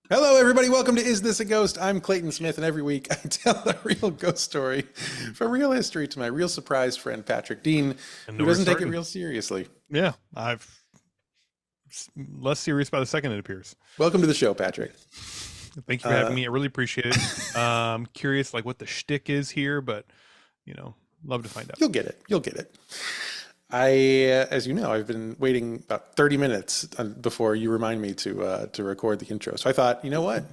Hello, everybody. Welcome to Is This a Ghost? I'm Clayton Smith, and every week I tell a real ghost story from real history to my real surprised friend Patrick Dean, And who we're doesn't take it starting. real seriously. Yeah, less serious by the second, it appears. Welcome to the show, Patrick. Thank you for having me. I really appreciate it. Curious like what the shtick is here, but love to find out. You'll get it. You'll get it. As you know, I've been waiting about 30 minutes before you remind me to record the intro. So I thought, you know what?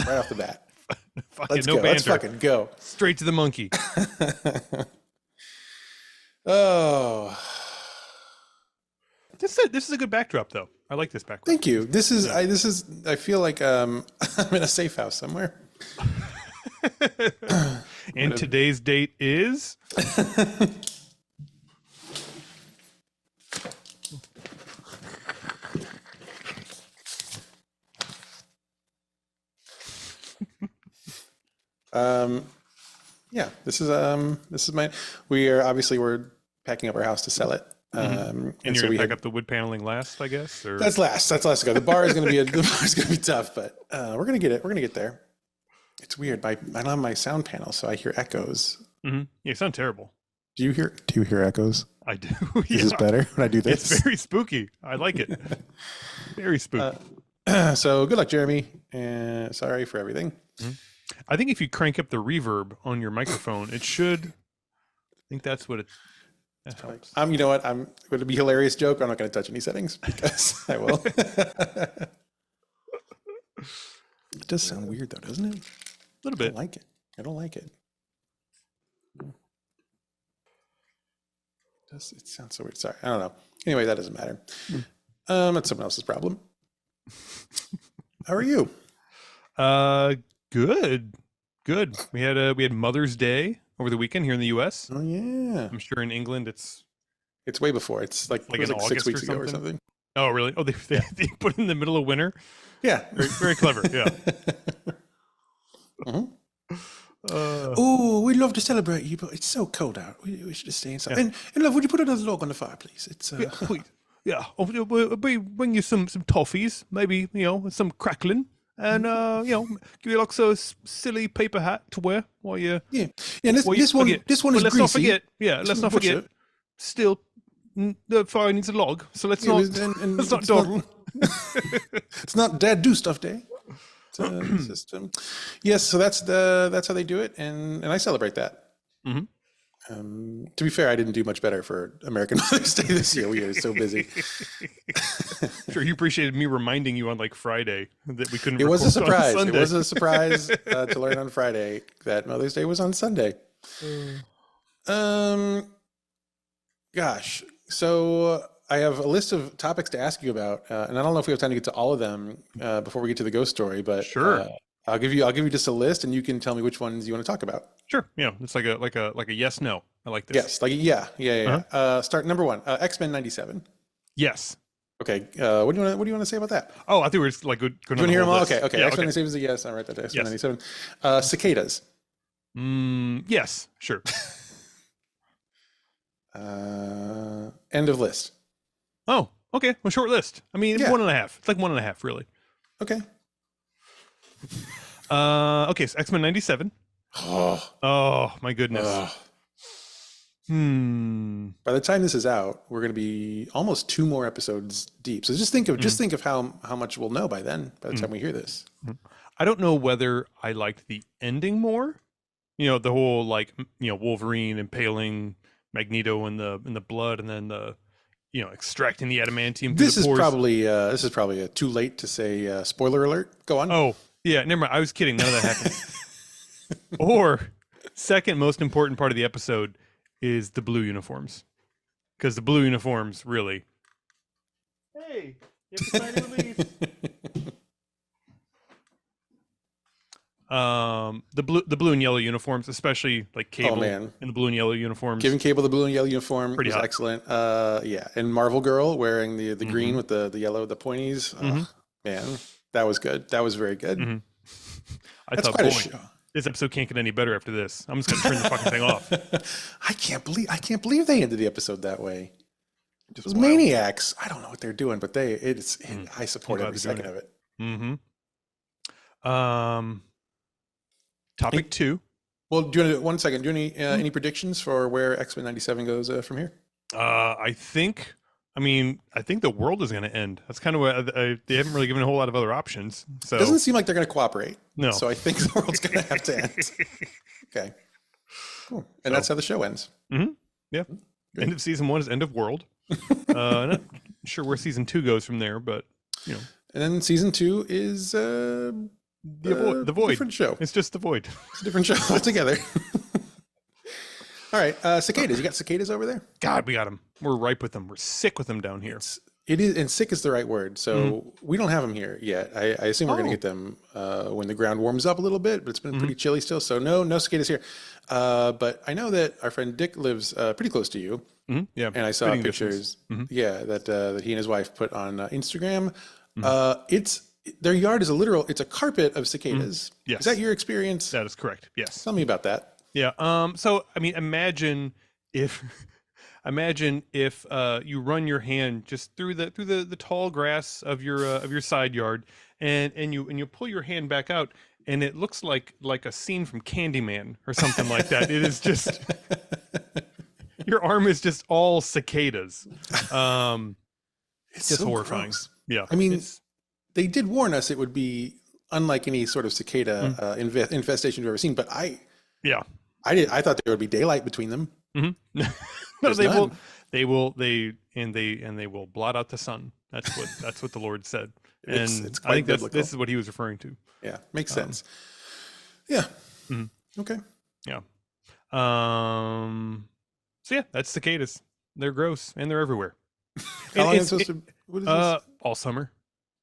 Right off the bat, let's No go. banter. Let's fucking go. Straight to the monkey. Oh, This is a good backdrop, though. I like this backdrop. thank you. This is I feel like I'm in a safe house somewhere. And today's date is Yeah, this is my, we're packing up our house to sell it. and you're so gonna we pick had, up the wood paneling last, I guess. Or that's last to go. The bar is going to be the bar is going to be tough, but we're going to get it. We're going to get there. It's weird. I don't have my sound panel, so I hear echoes. Yeah, you sound terrible. Do you hear echoes? I do. Is this better when I do this? It's very spooky. I like it. Very spooky. So good luck, Jeremy. And sorry for everything. I think if you crank up the reverb on your microphone, it should. I think that's what that helps. You know what? I'm going to be a hilarious joke. I'm not going to touch any settings because I will. It does sound weird though, doesn't it? A little I bit. don't like it. I don't like it. It sounds so weird. Sorry. I don't know. Anyway, that doesn't matter. That's someone else's problem. How are you? Good. We had Mother's Day over the weekend here in the U.S. Oh yeah. I'm sure in England it's It's way before. It's like like it was in like 6 August weeks or ago or something? something. Oh really? Oh, they put it in the middle of winter. Yeah. Very, very clever. Yeah. Oh, we'd love to celebrate you, but it's so cold out. We should just stay inside. Yeah. And love, would you put another log on the fire, please? It's Yeah, please. Yeah, I'll bring you some toffees, maybe some crackling, and give you like a silly paper hat to wear while you. yeah. And this Well, you this one forget- this one is But let's greasy. not forget. Yeah, let's Just not butcher forget. Still, the fire needs a log, so let's Yeah, not. and Let's not it's dawdle. It's not Dad do stuff day. It's just, yes, so that's how they do it, and I celebrate that. Mhm. To be fair, I didn't do much better for American Mother's Day this year. We are so busy. Sure, you appreciated me reminding you on like Friday that we couldn't. It was a record on surprise. It Sunday. was a surprise to learn on Friday that Mother's Day was on Sunday. Gosh. So I have a list of topics to ask you about, and I don't know if we have time to get to all of them before we get to the ghost story. But Sure. I'll give you just a list, and you can tell me which ones you want to talk about. Sure. Yeah, it's like a yes no. I like this. Yes, like yeah. Start number one. X-Men '97. Yes. Okay. What do you want to say about that? Oh, I think we're just like going Do you want to hear them all? Okay. Okay. Yeah, X-Men okay. '97 is a yes. I'll write that down. X-Men Yes. '97. Cicadas. Yes. Sure. End of list. Oh, okay. Well, short list. I mean, Yeah. 1.5. It's like 1.5, really. Okay. Okay. So X-Men '97. Oh. Oh my goodness. Ugh. Hmm. By the time this is out, we're going to be almost 2 more episodes deep. So just think of how much we'll know by then. By the time we hear this, I don't know whether I liked the ending more. The whole like Wolverine impaling Magneto in the blood, and then the extracting the adamantium. through this the is pores. probably too late to say spoiler alert. Go on. Oh yeah, never mind. I was kidding. None of that happened. Or second most important part of the episode is the blue uniforms, because the blue uniforms really. Hey, you have to sign a release. The blue and yellow uniforms, especially like Cable man. in the blue and yellow uniforms. Giving Cable the blue and yellow uniform Pretty was hot. excellent. Yeah, and Marvel Girl wearing the green with the yellow, the pointies. Oh, man, that was good. That was very good. I That's thought, quite a boy, show. this episode can't get any better after this. I'm just gonna turn the fucking thing off. I can't believe they ended the episode that way. Just Those wild. maniacs. I don't know what they're doing, but I support glad every they're doing second of it. Mm-hmm. Topic 2. Well, do you want to, one second, do you have any predictions for where X-Men 97 goes from here? I think the world is going to end. That's kind of what they haven't really given a whole lot of other options. So It doesn't seem like they're going to cooperate. No. So I think the world's going to have to end. Okay. Cool. And that's how the show ends. Mm-hmm. Yeah. Good. End of season 1 is end of world. Not sure where season 2 goes from there, but you know. And then season 2 is the void. Different show. It's just the void. It's a different show altogether. All right, cicadas. You got cicadas over there? God, we got them. We're ripe with them. We're sick with them down here. It is, and sick is the right word. So we don't have them here yet. I assume we're going to get them when the ground warms up a little bit, but it's been pretty chilly still. So no cicadas here. But I know that our friend Dick lives pretty close to you. Yeah, and I saw pictures. Yeah, that he and his wife put on Instagram. Their yard is it's a carpet of cicadas. Yes. Is that your experience? That is correct. Yes. Tell me about that. Yeah. So I mean, imagine if you run your hand just through the tall grass of your side yard, and you pull your hand back out, and it looks like a scene from Candyman or something like that. It is just your arm is just all cicadas. It's just so horrifying. Gross. Yeah. I mean, they did warn us it would be unlike any sort of cicada infestation we've ever seen, but I thought there would be daylight between them. No, they will blot out the sun. That's what the Lord said. And it's I think biblical. this is what he was referring to. Yeah, makes sense. Yeah. Okay. Yeah. So yeah, that's cicadas. They're gross and they're everywhere. How long is supposed to? What is this? All summer.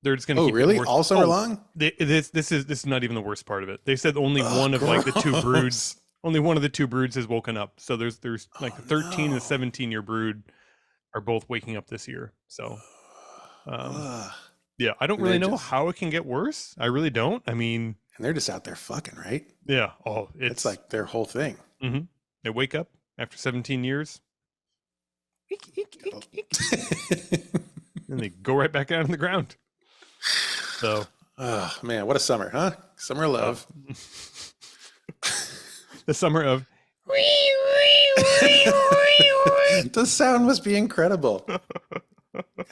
They're just going to keep really? All summer long? This is not even the worst part of it. They said only one of like the 2 broods. Only one of the 2 broods has woken up. So there's like the 13 and the 17-year brood are both waking up this year. So, yeah, I don't really know how it can get worse. I really don't. I mean, and they're just out there fucking, right? Yeah. Oh, it's like their whole thing. They wake up after 17 years. And they go right back out on the ground. So, oh man, what a summer, huh? Summer of love. The summer of the sound must be incredible.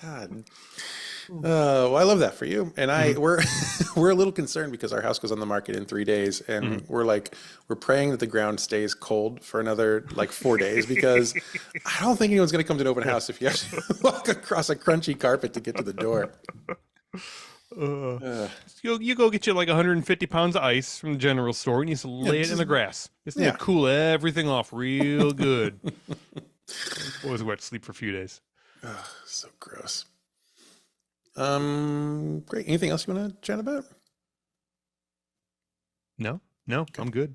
God. Well, I love that for you. And we're a little concerned because our house goes on the market in 3 days, and we're praying that the ground stays cold for another 4 days, because I don't think anyone's going to come to an open house if you have to walk across a crunchy carpet to get to the door. You go get you 150 pounds of ice from the general store and you just lay it in the grass. It's going to cool everything off real good. Boys were to sleep for a few days. So gross. Great. Anything else you want to chat about? No, okay. I'm good.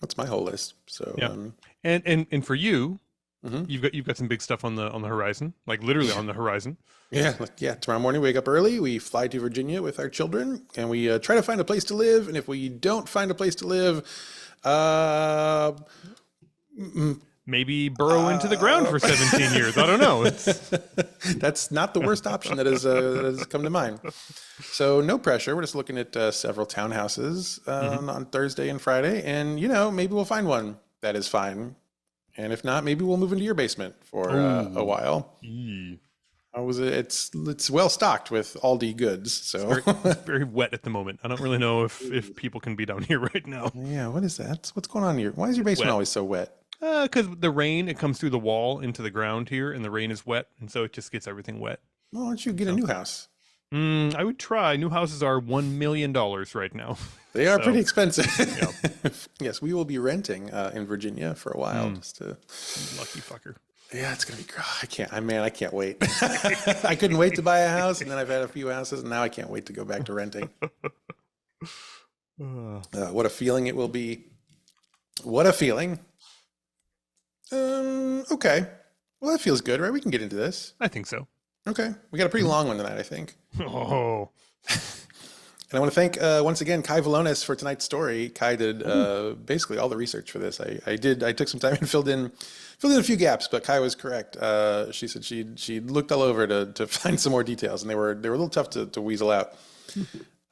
That's my whole list. So yeah. And for you, you've got some big stuff on the horizon, literally on the horizon. Yeah. Tomorrow morning, we wake up early. We fly to Virginia with our children, and we try to find a place to live. And if we don't find a place to live, maybe burrow into the ground for 17 years. I don't know. That's not the worst option that has come to mind. So no pressure. We're just looking at several townhouses on Thursday and Friday, and maybe we'll find one that is fine. And if not, maybe we'll move into your basement for a while. It's well stocked with Aldi goods. So it's very wet at the moment. I don't really know if people can be down here right now. Yeah, what is that? What's going on here? Why is your basement always so wet? Because the rain, it comes through the wall into the ground here, and the rain is wet, and so it just gets everything wet. Well, why don't you get a new house? I would try. New houses are $1 million right now. They are pretty expensive. Yeah. Yes, we will be renting in Virginia for a while. Lucky fucker. Yeah, it's gonna be great. I can't wait. I couldn't wait to buy a house, and then I've had a few houses, and now I can't wait to go back to renting. What a feeling it will be. What a feeling. Okay. Well, that feels good, right? We can get into this. I think so. Okay. We got a pretty long one tonight, I think. Oh. And I want to thank, once again, Kai Valonis for tonight's story. Kai did basically all the research for this. I took some time and filled in a few gaps, but Kai was correct. She said she looked all over to find some more details, and they were a little tough to weasel out.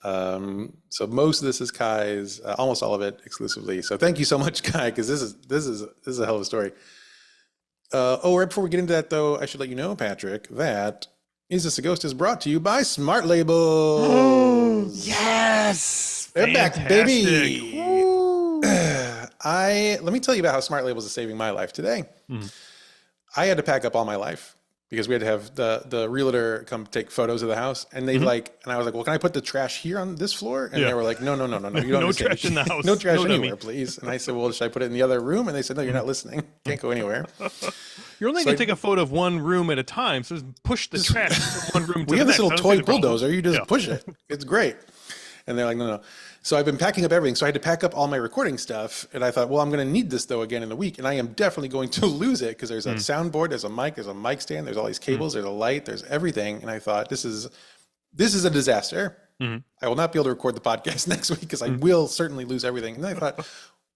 So most of this is Kai's, almost all of it exclusively. So thank you so much, Kai, because this is a hell of a story. Right before we get into that, though, I should let you know, Patrick, that Is This a Ghost is brought to you by Smart Labels. Yes, they're fantastic. back, baby. Let me tell you about how Smart Labels is saving my life today. I had to pack up all my life because we had to have the realtor come take photos of the house, and they and I was like, well, can I put the trash here on this floor? And they were like, no, you don't no understand. Trash in the house, no trash anywhere, dummy. Please. And I said, well, should I put it in the other room? And they said, no, you're not listening. Can't go anywhere. You're only going to take a photo of one room at a time, so just push the trash from one room to we the have this next. little toy bulldozer. You just push it. It's great. And they're like, no. So I've been packing up everything. So I had to pack up all my recording stuff. And I thought, well, I'm going to need this, though, again in a week. And I am definitely going to lose it because there's a soundboard, there's a mic stand, there's all these cables, there's a light, there's everything. And I thought, this is a disaster. I will not be able to record the podcast next week because I will certainly lose everything. And then I thought,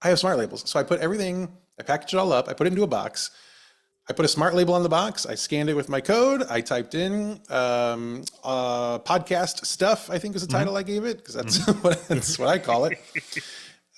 I have Smart Labels. So I put everything, I packaged it all up, I put it into a box. I put a Smart Label on the box. I scanned it with my code. I typed in podcast stuff, I think was the title I gave it, because that's what I call it.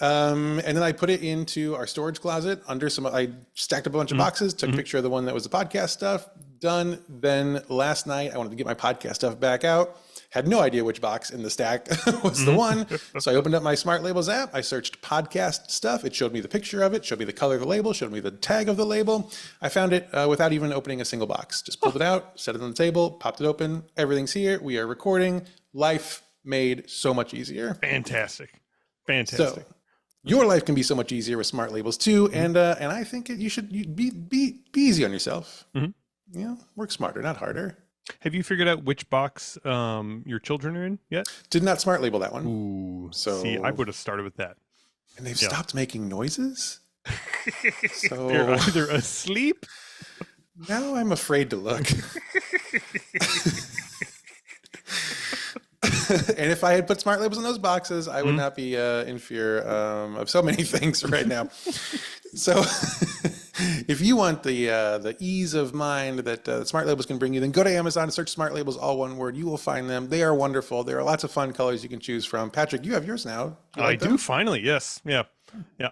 And then I put it into our storage closet under I stacked up a bunch of boxes, took a picture of the one that was the podcast stuff, done. Then last night, I wanted to get my podcast stuff back out. Had no idea which box in the stack was the one. So I opened up my Smart Labels app. I searched podcast stuff. It showed me the picture of it, showed me the color of the label, showed me the tag of the label. I found it without even opening a single box. Just pulled it out, set it on the table, popped it open. Everything's here. We are recording. Life made so much easier. Fantastic. So your life can be so much easier with Smart Labels too. And I think you should be easy on yourself. Work smarter, not harder. Have you figured out which box your children are in yet? Did not Smart Label that one. Ooh, so see, I would have started with that. And they've stopped making noises. So they're either asleep. Now I'm afraid to look. And if I had put Smart Labels in those boxes, I would not be in fear of so many things right now. So if you want the ease of mind that Smart Labels can bring you, then go to Amazon and search Smart Labels, all one word. You will find them. They are wonderful. There are lots of fun colors you can choose from. Patrick, you have yours now. I do finally. Yes. Yeah.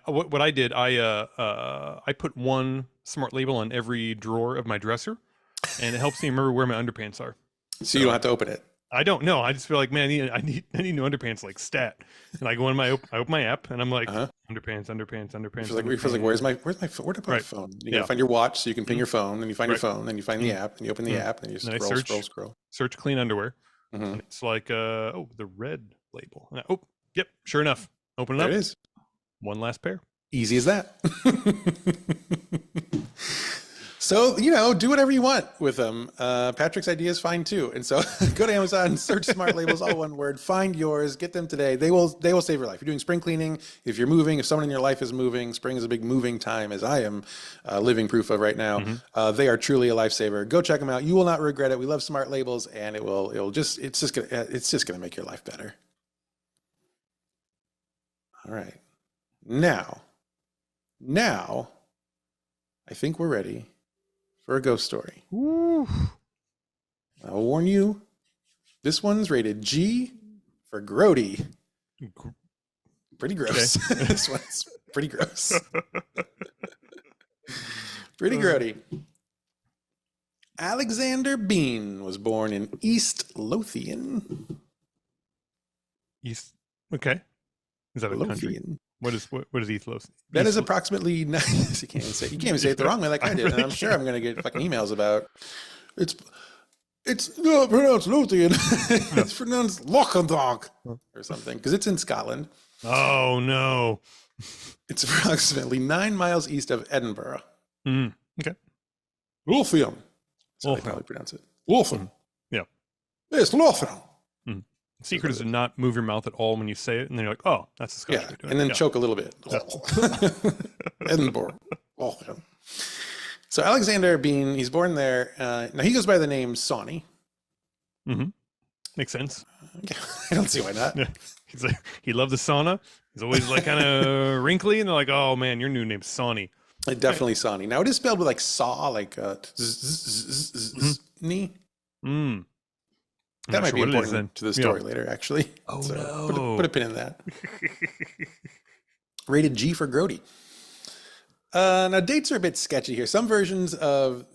What I did, I put one Smart Label on every drawer of my dresser, and it helps me remember where my underpants are. So you don't have to open it. I don't know. I just feel like, man, I need new underpants like stat. And I go in I open my app and I'm like, underpants. It feels like where's my phone? Where did I put my phone? You gotta find your watch so you can ping your phone, and you find your phone, then you find the app, and you open the app, and you scroll. Search clean underwear. And it's like, the red label. And yep, sure enough. Open it up. There it is. One last pair. Easy as that. So, do whatever you want with them. Patrick's idea is fine too. And so go to Amazon, search Smart Labels, all one word, find yours, get them today. They will save your life. You're doing spring cleaning. If you're moving, if someone in your life is moving, spring is a big moving time, as I am living proof of right now. They are truly a lifesaver. Go check them out. You will not regret it. We love Smart Labels, and it's just gonna make your life better. All right. Now, I think we're ready for a ghost story. Ooh. I will warn you, this one's rated G for grotty. Pretty gross. Okay. This one's pretty gross. Pretty grotty. Alexander Bean was born in East Lothian. Okay. Is that a Lothian. Country? What is East Lothian? That is approximately you can't even say it the wrong way like I did, and I'm sure I'm going to get fucking emails about it's not pronounced Lothian. It's pronounced Lochendog or something because it's in Scotland. Oh no! It's approximately 9 miles east of Edinburgh. Okay. Lothian. That's how they probably pronounce it. Lothian. Yeah. It's Lothian. Secret is to not move your mouth at all when you say it, and then you're like, "Oh, that's the Scottish way to do it." And then choke a little bit. Edinburgh. Lothian. So Alexander Bean, he's born there. Now he goes by the name Sawney. Makes sense. I don't see why not. Yeah. He's like, he loved the sauna. He's always like kind of wrinkly, and they're like, "Oh man, your new name's Sawney." Definitely Sawney. Now it is spelled with like saw, like knee. I'm That not might sure be what it is then. important to the story later, actually. Oh, So no. put a pin in that. Rated G for grody. Now dates are a bit sketchy here. Some versions of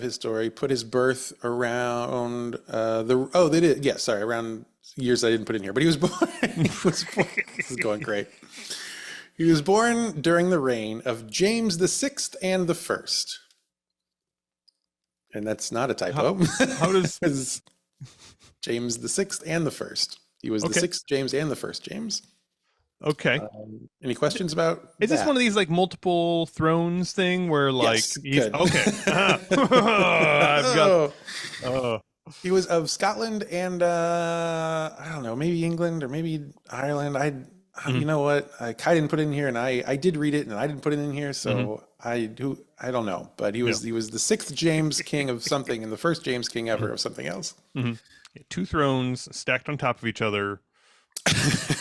his story put his birth around they did, yeah, sorry, around years I didn't put in here, but he was born. This is going great. He was born during the reign of James the Sixth and the First, and that's not a typo. How does It's James the Sixth and the First? He was the Okay. sixth James and the first James. Okay. Any questions about Is this one of these like multiple thrones thing where like Yes, he's good. okay? I've got Oh, he was of Scotland and I don't know, maybe England or maybe Ireland. You know what? I didn't put it in here, and I did read it, and I didn't put it in here, so I don't know. But he was the sixth James King of something, and the first James King ever of something else. two thrones stacked on top of each other,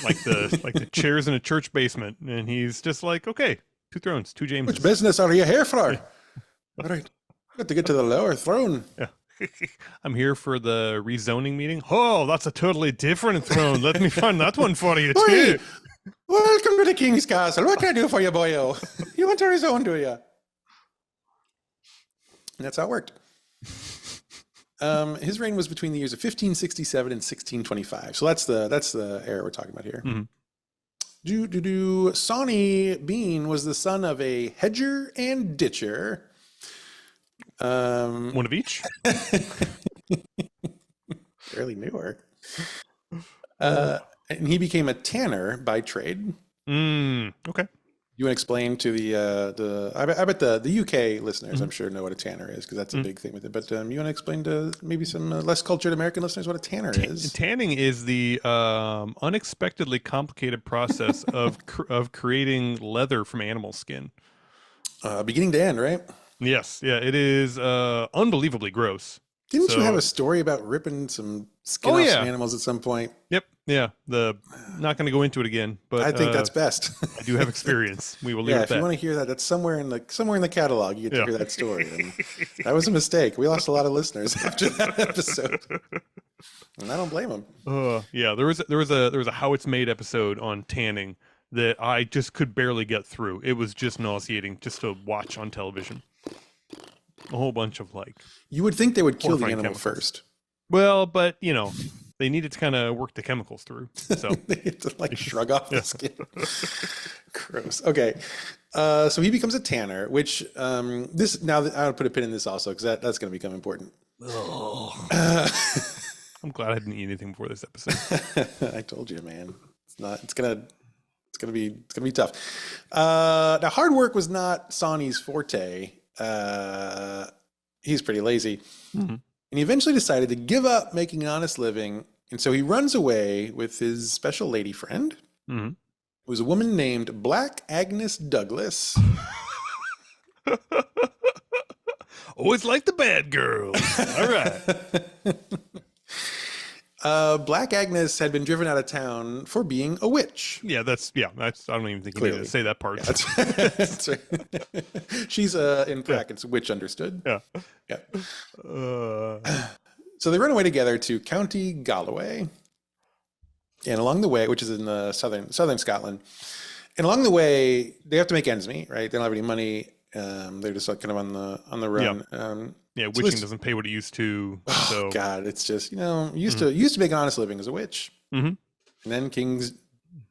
like the chairs in a church basement, and he's just like, okay, two thrones, two Jameses. Which business are you here for? All right, got to get to the lower throne. Yeah. I'm here for the rezoning meeting. Oh, that's a totally different throne. Let me find that one for you too. Welcome to the King's Castle. What can I do for you, boyo? You want to rezone, do you? And that's how it worked. His reign was between the years of 1567 and 1625. So that's the era we're talking about here. Sawney Bean was the son of a hedger and ditcher. One of each. Fairly newer. And he became a tanner by trade. Okay. You want to explain to I bet the UK listeners, I'm sure, know what a tanner is because that's a big thing with it. But you want to explain to maybe some less cultured American listeners what a tanner is? Tanning is the unexpectedly complicated process of creating leather from animal skin. Beginning to end, right? Yes. Yeah, it is unbelievably gross. Didn't you have a story about ripping some skin off some animals at some point? Yep. Yeah. Not going to go into it again, but I think that's best. I do have experience. We will leave it at that. If you want to hear that, that's somewhere in the catalog. You get to hear that story. And that was a mistake. We lost a lot of listeners after that episode, and I don't blame them. Yeah. There was a How It's Made episode on tanning that I just could barely get through. It was just nauseating just to watch on television. A whole bunch of you would think they would kill the animal chemicals first. Well, but they needed to kind of work the chemicals through. So they had to shrug off the skin. Gross. Okay. So he becomes a tanner, which I'll put a pin in this also because that's going to become important. I'm glad I didn't eat anything before this episode. I told you, man. It's gonna be tough. Now hard work was not Sawney's forte. He's pretty lazy. And he eventually decided to give up making an honest living. And so he runs away with his special lady friend. It was a woman named Black Agnes Douglas. Always like the bad girl. All right. Black Agnes had been driven out of town for being a witch. Yeah, I don't even think you need to say that part. Yeah, that's right. She's in brackets, witch understood. Yeah. So they run away together to County Galway. And along the way, which is in the southern Scotland, and along the way, they have to make ends meet, right? They don't have any money. They're just kind of on the run. Witching doesn't pay what it used to. So God, it's just used to make an honest living as a witch, and then Kings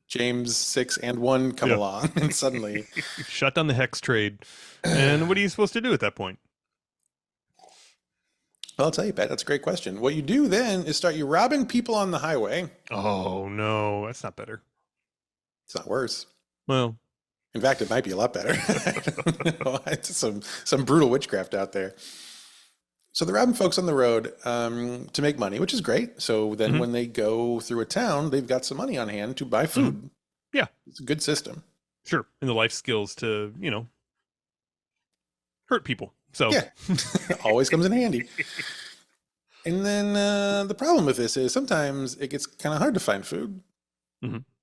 James VI and I come along, and suddenly shut down the hex trade. And what are you supposed to do at that point? Well, I'll tell you, Pat. That's a great question. What you do then is start robbing people on the highway. Oh no, that's not better. It's not worse. Well, in fact, it might be a lot better. It's some brutal witchcraft out there. So they're robbing folks on the road to make money, which is great. So then when they go through a town, they've got some money on hand to buy food. Yeah. It's a good system. Sure. And the life skills to, hurt people. So yeah, always comes in handy. And then the problem with this is sometimes it gets kind of hard to find food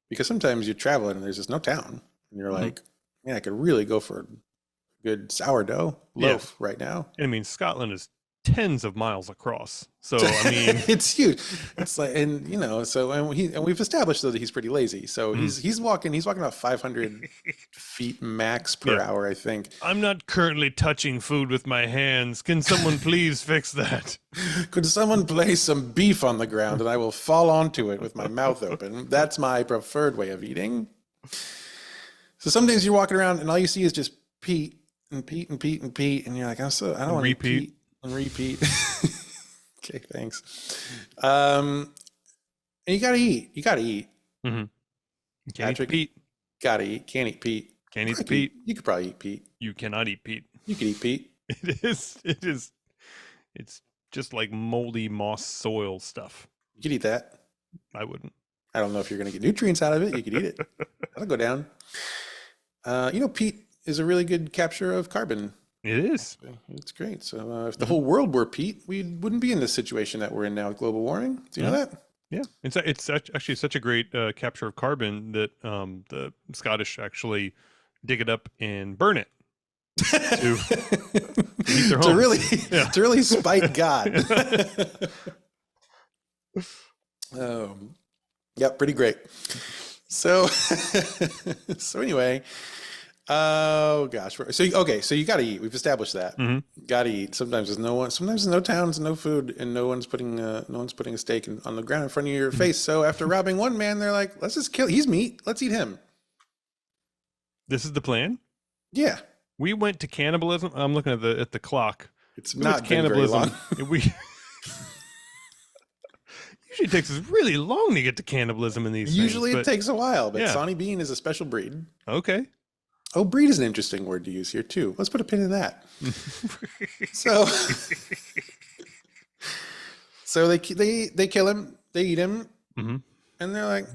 because sometimes you're traveling and there's just no town. And you're like, man, I could really go for a good sourdough loaf right now. And I mean, Scotland is tens of miles across. So I mean, it's huge. It's like, and we've established though that he's pretty lazy. So he's walking about 500 feet max per hour, I think. I'm not currently touching food with my hands. Can someone please fix that? Could someone place some beef on the ground and I will fall onto it with my mouth open? That's my preferred way of eating. So some days you're walking around and all you see is just peat and peat and peat and peat, and you're like, I don't want to peat and repeat. Okay, thanks. And you gotta eat. Mm-hmm. You can't eat peat. Gotta eat. Can't eat peat. Can't eat the peat. You could probably eat peat. You cannot eat peat. You could eat peat. It is. It's just like moldy moss soil stuff. You could eat that. I wouldn't. I don't know if you're gonna get nutrients out of it. You could eat it. That'll go down. Peat is a really good capture of carbon. It is. It's great. So if the whole world were peat, we wouldn't be in this situation that we're in now with global warming. Do you know that? Yeah. It's actually such a great capture of carbon that the Scottish actually dig it up and burn it to heat their homes. To really spite God. Yeah, pretty great. So anyway, oh gosh. So you got to eat. We've established that. Mm-hmm. Got to eat. Sometimes there's no towns, no food, and no one's putting a steak on the ground in front of your face. So after robbing one man, they're like, let's just kill. He's meat. Let's eat him. This is the plan. Yeah. We went to cannibalism. I'm looking at the clock. It's not cannibalism. Usually takes us really long to get to cannibalism in these Usually things, it takes a while, but yeah. Sawney Bean is a special breed. Okay. Oh, breed is an interesting word to use here too. Let's put a pin in that. So they kill him, they eat him, mm-hmm. and they're like,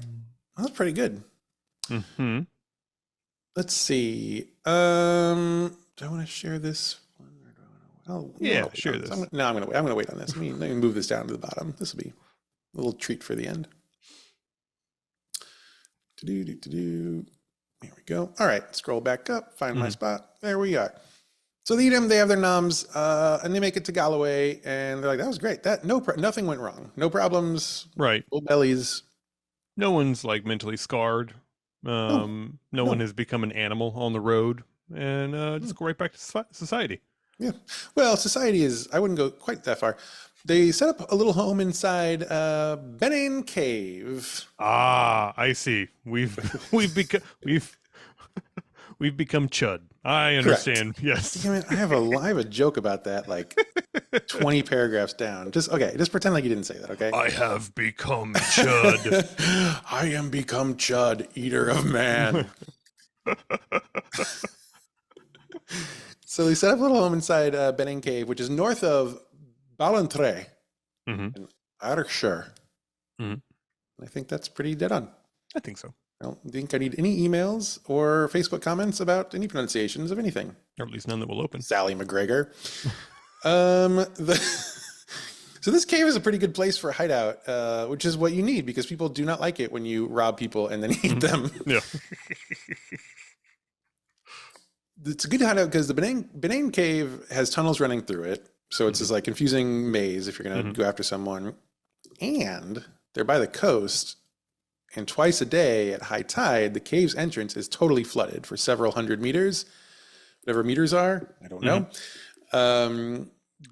oh, that's pretty good. Mm-hmm. Let's see. Do I want to share this one? Share this. I'm gonna wait on this. Let me move this down to the bottom. This will be a little treat for the end. Here we go. All right, scroll back up, find my spot. There we are. So they eat them, they have their noms, and they make it to Galloway, and they're like, that was great. Nothing went wrong. No problems. Right. Full bellies. No one's like mentally scarred. No one has become an animal on the road, and just go right back to society. Yeah. Well, society is, I wouldn't go quite that far. They set up a little home inside Benin Cave. Ah, I see. We've become CHUD. I understand. Correct. Yes. Damn it, I have a joke about that, like 20 paragraphs down. Just pretend like you didn't say that, okay? I have become CHUD. I am become CHUD, eater of man. So they set up a little home inside Benin Cave, which is north of Ballantrae in Ayrshire. Mm-hmm. I think that's pretty dead on. I think so. I don't think I need any emails or Facebook comments about any pronunciations of anything. Or at least none that will open. Sally McGregor. So this cave is a pretty good place for a hideout, which is what you need because people do not like it when you rob people and then eat them. Yeah. It's a good hideout because the Benin Cave has tunnels running through it. So it's this like confusing maze if you're going to go after someone. And they're by the coast. And twice a day at high tide, the cave's entrance is totally flooded for several hundred meters. Whatever meters are, I don't know. But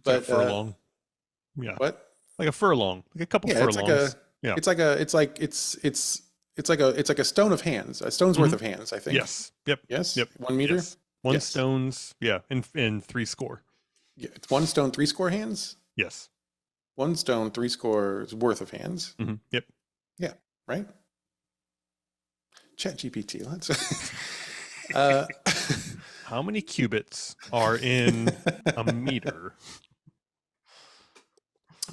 like a furlong. Yeah. What? Like a furlong. Like a couple furlongs. It's like a stone of hands. A stone's worth of hands, I think. Yes. Yep. Yes. Yep. 1 meter. Yes. One stone's in 3 score. Yeah, it's 1 stone 3 score hands. Yes. 1 stone 3 scores worth of hands. Mm-hmm. Yep. Yeah. Right. ChatGPT. Let's. How many cubits are in a meter?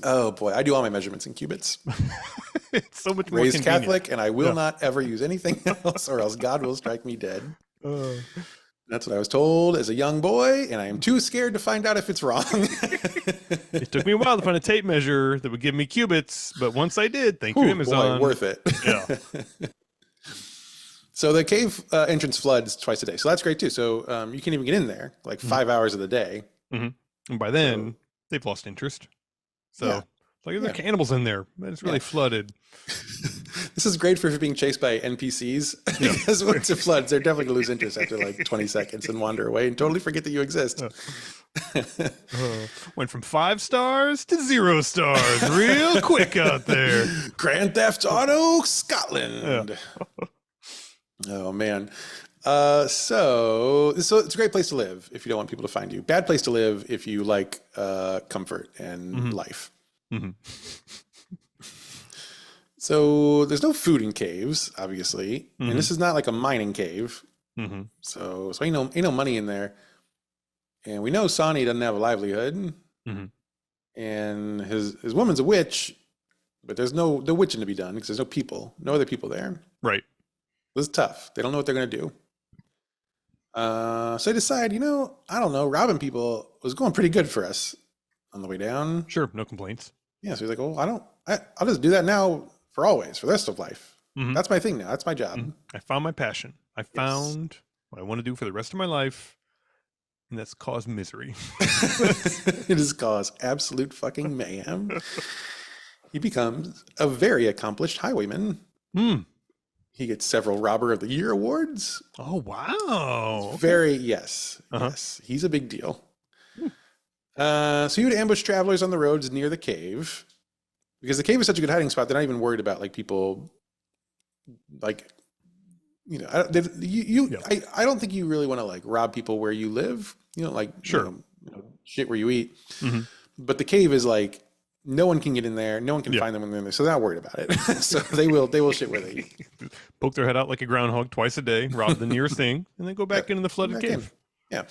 Oh boy, I do all my measurements in cubits. It's so much more Raised convenient. Catholic, and I will not ever use anything else, or else God will strike me dead. That's what I was told as a young boy, and I am too scared to find out if it's wrong. It took me a while to find a tape measure that would give me cubits, but once I did, thank you, Amazon. Boy, worth it. Yeah. So the cave entrance floods twice a day, so that's great too. So you can't even get in there like 5 hours of the day. Mm-hmm. And by then, they've lost interest. So Yeah. like there are cannibals in there. It's really flooded. This is great for being chased by NPCs because once it floods, they're definitely gonna lose interest after like 20 seconds and wander away and totally forget that you exist. Went from 5 stars to 0 stars real quick out there. Grand Theft Auto Scotland. Oh man. So it's a great place to live if you don't want people to find you. Bad place to live if you like comfort and life. So there's no food in caves, obviously, and this is not like a mining cave. So ain't no money in there, and we know Sawney doesn't have a livelihood, and his woman's a witch, but there's no witching to be done because there's no other people there. Right. This is tough. They don't know what they're gonna do. So they decide, I don't know, robbing people was going pretty good for us on the way down. Sure, no complaints. Yeah, so he's like, well, I'll just do that now for always, for the rest of life. That's my thing now. That's my job. I found my passion. I found what I want to do for the rest of my life, and that's cause misery. It has caused absolute fucking mayhem. He becomes a very accomplished highwayman. He gets several Robber of the Year awards. Oh, wow. Yes. He's a big deal. So he would ambush travelers on the roads near the cave because the cave is such a good hiding spot. They're not even worried about like people, like, I don't think you really want to like rob people where you live. Shit where you eat. But the cave is like no one can get in there. No one can find them when they're in there, so they're not worried about it. So they will shit where they eat. Poke their head out like a groundhog twice a day, rob the nearest thing, and then go back into the flooded cave. Yeah.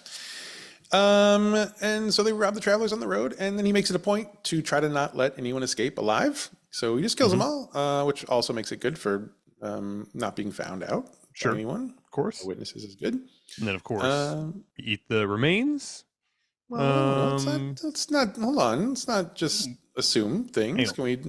And so they rob the travelers on the road, and then he makes it a point to try to not let anyone escape alive. So he just kills them all, which also makes it good for not being found out by anyone. Of course. The witnesses is good. And then, of course, you eat the remains. Well, let's not hold on. Let's not just assume things. Can we?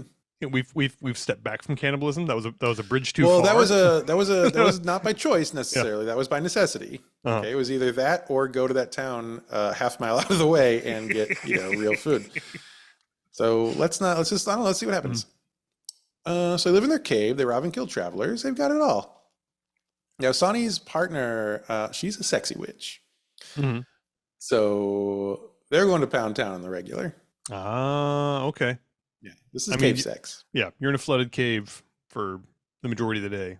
We've stepped back from cannibalism. That was a bridge too far. Well, that was not by choice necessarily. That was by necessity. Okay, it was either that or go to that town half mile out of the way and get real food. So let's see what happens. So they live in their cave. They rob and kill travelers. They've got it all. Now Sawney's partner, she's a sexy witch. So they're going to Pound Town on the regular. Okay. Yeah, this is cave sex. Yeah, you're in a flooded cave for the majority of the day.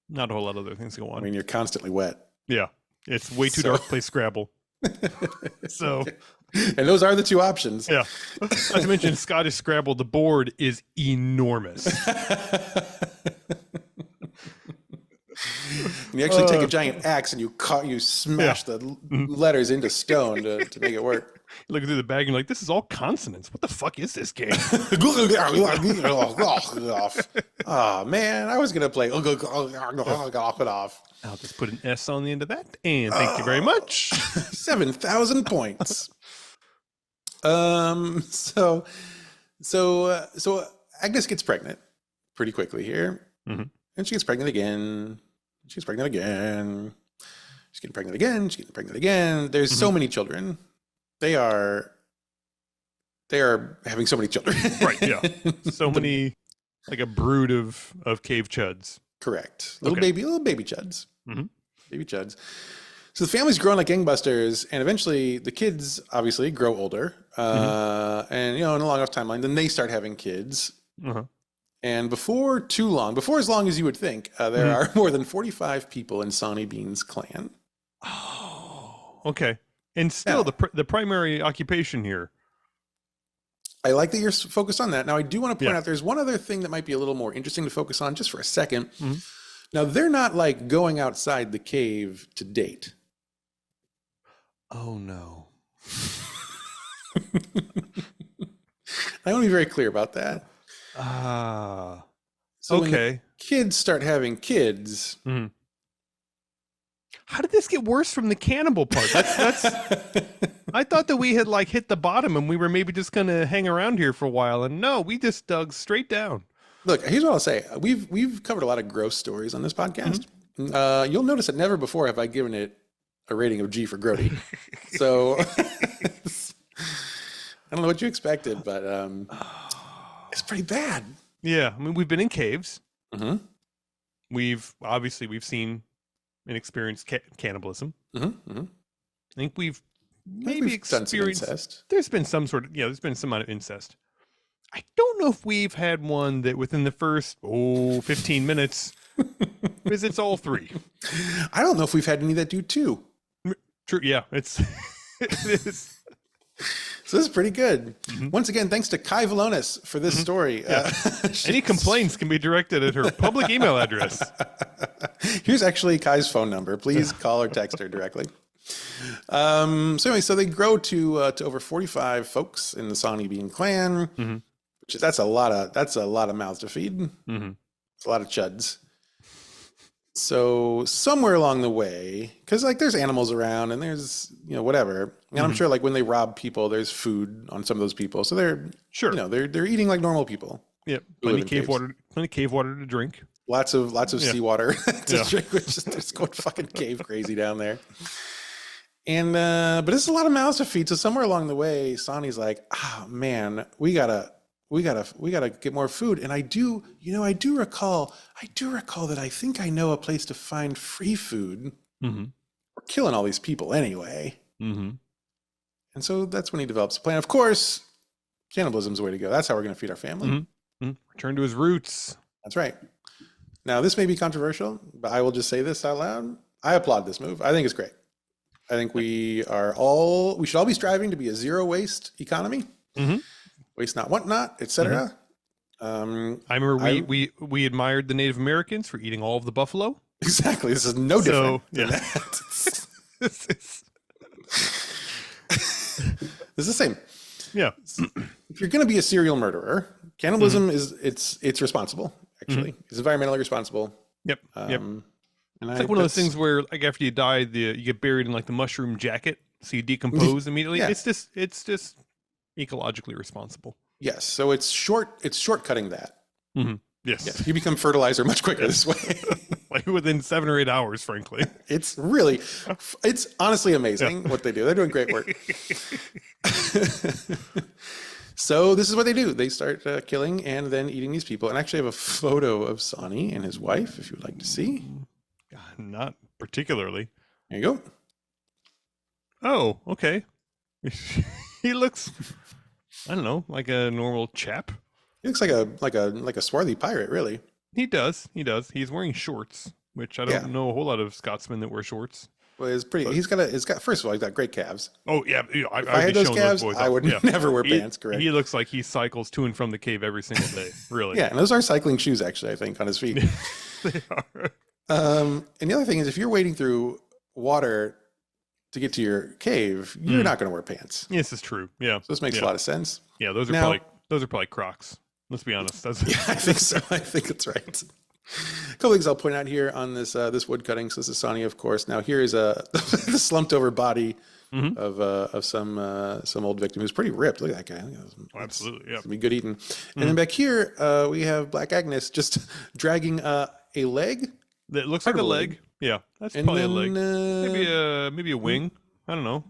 Not a whole lot of other things go on. I mean, you're constantly wet. Yeah, it's way too dark to play Scrabble. So, and those are the two options. Yeah, not to mention Scottish Scrabble. The board is enormous. You actually take a giant axe and you smash the letters into stone to make it work. Looking through the bag and you're like, this is all consonants. What the fuck is this game? Oh man, I was gonna play. I'll just put an S on the end of that, and thank you very much. 7,000 points. So Agnes gets pregnant pretty quickly here, and she gets pregnant again. She's pregnant again. She's getting pregnant again. She's getting pregnant again. There's so many children. They are having so many children. Right. Yeah. So many, like a brood of cave chuds. Correct. Little baby chuds. Baby chuds. So the family's growing like gangbusters, and eventually the kids obviously grow older. And in a long enough timeline, then they start having kids. And before as long as you would think, there are more than 45 people in Sawney Bean's clan. Oh, okay. And still, the primary occupation here. I like that you're focused on that. Now, I do want to point out there's one other thing that might be a little more interesting to focus on just for a second. Now, they're not like going outside the cave to date. Oh, no. I want to be very clear about that. So okay. when the kids start having kids. How did this get worse from the cannibal part? That's I thought that we had like hit the bottom and we were maybe just gonna hang around here for a while, and no, we just dug straight down. Look, here's what I'll say. We've covered a lot of gross stories on this podcast. You'll notice that never before have I given it a rating of G for grody. So I don't know what you expected, but it's pretty bad. Yeah, I mean, we've been in caves. Mm-hmm. We've seen and experienced cannibalism. Mm-hmm. Mm-hmm. I think we've Maybe maybe we've done some experienced. incest. There's been some sort of there's been some amount of incest. I don't know if we've had one that within the first 15 minutes visits all three. I don't know if we've had any that do too. True. Yeah, it is. So this is pretty good. Mm-hmm. Once again, thanks to Kai Valonis for this story. Yeah. Any complaints can be directed at her public email address. Here's actually Kai's phone number. Please call or text her directly. So anyway, so they grow to over 45 folks in the Sawney Bean clan, which that's a lot of mouths to feed. It's a lot of chuds. So somewhere along the way, because like there's animals around and there's whatever, and I'm sure like when they rob people, there's food on some of those people, so they're they're eating like normal people. Yep, plenty of cave water to drink. Lots of seawater to drink. They're just going fucking cave crazy down there. And but it's a lot of mouths to feed. So somewhere along the way, Sonny's like, man, we gotta get more food. And I do recall that I think I know a place to find free food. We're killing all these people anyway. And so that's when he develops a plan. Of course, cannibalism's the way to go. That's how we're going to feed our family. Return to his roots. That's right. Now, this may be controversial, but I will just say this out loud. I applaud this move. I think it's great. I think we should all be striving to be a zero waste economy. Waste not, want not, etc. I remember we admired the Native Americans for eating all of the buffalo. Exactly. This is no different than that. It's the same. Yeah. If you're going to be a serial murderer, cannibalism it's responsible. Actually, it's environmentally responsible. Yep. And it's like one of those things where, like, after you die, you get buried in like the mushroom jacket, so you decompose immediately. Yeah. It's just ecologically responsible. Yes. So it's shortcutting that. Yes. You become fertilizer much quicker this way. Like within 7 or 8 hours, frankly. It's honestly amazing what they do. They're doing great work. So this is what they do. They start killing and then eating these people. And actually I have a photo of Sawney and his wife, if you would like to see. Not particularly. There you go. Oh, okay. He looks, I don't know, like a normal chap. He looks like a swarthy pirate, really. He does. He's wearing shorts, which I don't know a whole lot of Scotsmen that wear shorts. Well, it's pretty. But, he's got. First of all, he's got great calves. Oh yeah, if I had those calves, I would never wear pants. Correct. He looks like he cycles to and from the cave every single day. Really. Yeah, and those are cycling shoes, actually. I think on his feet. They are. And the other thing is, if you're wading through water to get to your cave, you're not going to wear pants. Yes, this is true. Yeah. So this makes a lot of sense. Yeah, those are probably Crocs. Let's be honest. I think so. I think that's right. A couple things I'll point out here on this wood cutting. So this is Sawney, of course. Now here is the slumped over body of some old victim who's pretty ripped. Look at that guy. Absolutely, yeah. It's gonna be good eating. And then back here we have Black Agnes just dragging a leg. That looks like a leg. Yeah, that's probably a leg. Maybe a wing. I don't know.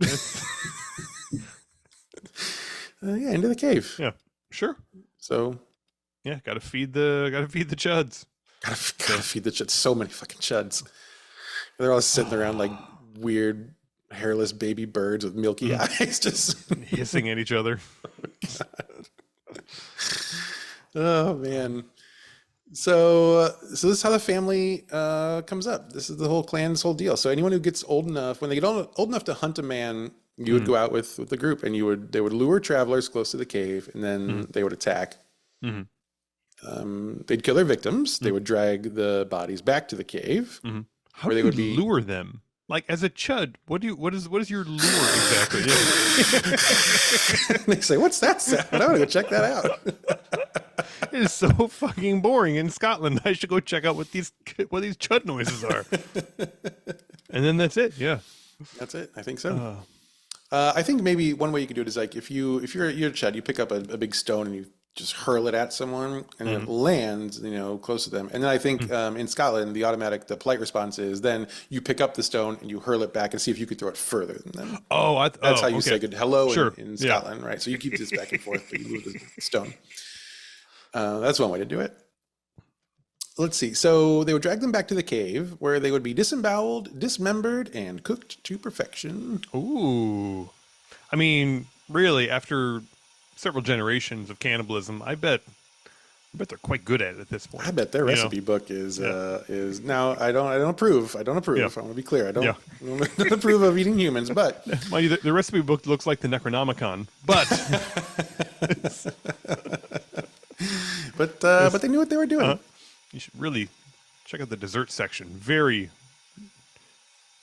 Into the cave. Yeah, sure. So yeah, gotta feed the chuds. Gotta feed the chuds. So many fucking chuds. They're all sitting around like weird, hairless baby birds with milky eyes, just hissing at each other. Oh man. So this is how the family comes up. This is the whole clan, this whole deal. So anyone who gets old enough, when they get old enough to hunt a man, you would go out with the group, and they would lure travelers close to the cave, and then they would attack. They'd kill their victims. They would drag the bodies back to the cave. How do you lure them? Like, as a chud, what is your lure exactly? They say, "What's that sound?" I want to go check that out. It is so fucking boring in Scotland. I should go check out what these chud noises are. And then that's it. Yeah, that's it. I think so. I think maybe one way you could do it is like if you're a chud, you pick up a big stone and you just hurl it at someone, and then it lands, close to them. And then I think in Scotland, the polite response is then you pick up the stone and you hurl it back and see if you could throw it further than them. Oh, That's how you say good hello Sure. in Scotland, right? So you keep this back and forth, but you move the stone. That's one way to do it. Let's see. So they would drag them back to the cave where they would be disemboweled, dismembered, and cooked to perfection. Ooh. I mean, really, after several generations of cannibalism, I bet they're quite good at it at this point. I bet their recipe book is now. I don't approve. I want to be clear. I don't approve of eating humans, but mind you, the recipe book looks like the Necronomicon, but but they knew what they were doing. You should really check out the dessert section. Very,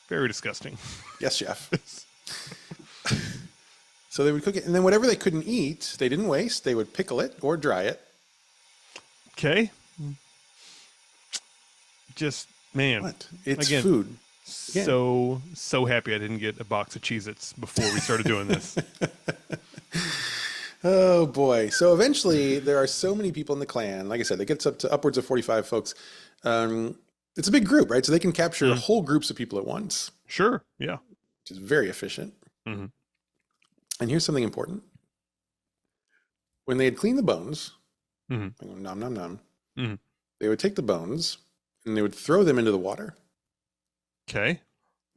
very disgusting. Yes, chef. So they would cook it, and then whatever they couldn't eat, they didn't waste. They would pickle it or dry it. Okay. Just, man. What? It's food. Again. So happy I didn't get a box of Cheez-Its before we started doing this. Oh, boy. So eventually, there are so many people in the clan. Like I said, it gets up to upwards of 45 folks. It's a big group, right? So they can capture whole groups of people at once. Sure, yeah. Which is very efficient. Mm-hmm. And here's something important. When they had cleaned the bones, nom, nom, nom, they would take the bones and they would throw them into the water. Okay.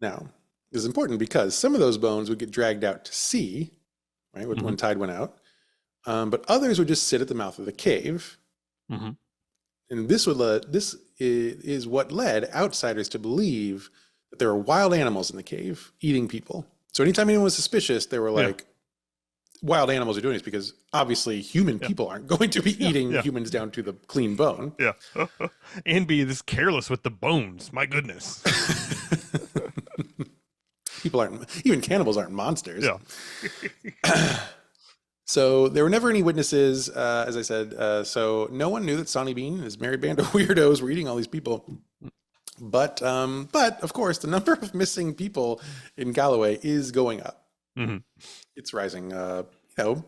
Now, this is important because some of those bones would get dragged out to sea, right, when tide went out. But others would just sit at the mouth of the cave. Mm-hmm. And this is what led outsiders to believe that there were wild animals in the cave eating people. So anytime anyone was suspicious, they were like, wild animals are doing this because obviously human people aren't going to be eating humans down to the clean bone. Yeah. And be this careless with the bones. My goodness. Even cannibals aren't monsters. Yeah. So there were never any witnesses, as I said. So no one knew that Sawney Bean and his merry band of weirdos were eating all these people. But of course, the number of missing people in Galloway is going up. Mm-hmm. It's rising,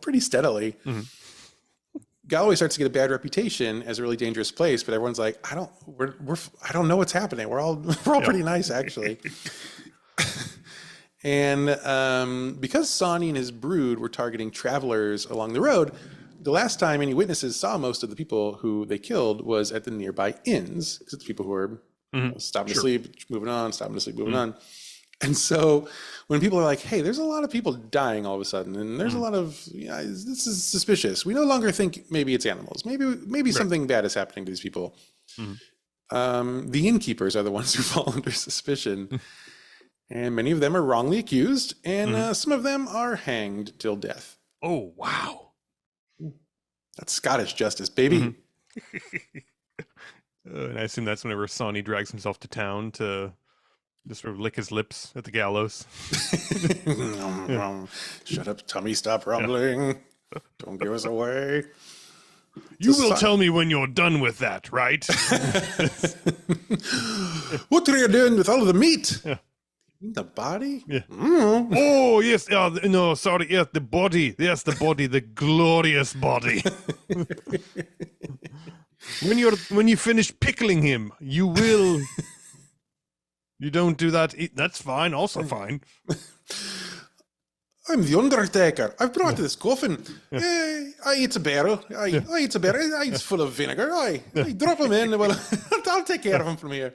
pretty steadily. Mm-hmm. Galloway starts to get a bad reputation as a really dangerous place, but everyone's like, I don't know what's happening. We're all pretty nice, actually. And because Sawney and his brood were targeting travelers along the road, the last time any witnesses saw most of the people who they killed was at the nearby inns, because it's people who were stopping to sleep, moving on, stopping to sleep, moving on. And so when people are like, hey, there's a lot of people dying all of a sudden, and there's a lot of, this is suspicious. We no longer think maybe it's animals. Maybe something bad is happening to these people. The innkeepers are the ones who fall under suspicion. And many of them are wrongly accused, and some of them are hanged till death. Oh, wow. That's Scottish justice, baby. And I assume that's whenever Sawney drags himself to town to just sort of lick his lips at the gallows. Shut up, tummy, stop rumbling. Don't give us away. You will tell me when you're done with that, right? What are you doing with all of the meat? Yeah. The body? Yeah. Oh, yes. No, sorry. Yes, the body. Yes, the body. The glorious body. When you finish pickling him, you will. You don't do that. That's fine. Also fine. I'm the Undertaker. I've brought this coffin. I eat a barrel. I eat a barrel. It's full of vinegar. I drop him in. Well, I'll take care of him from here.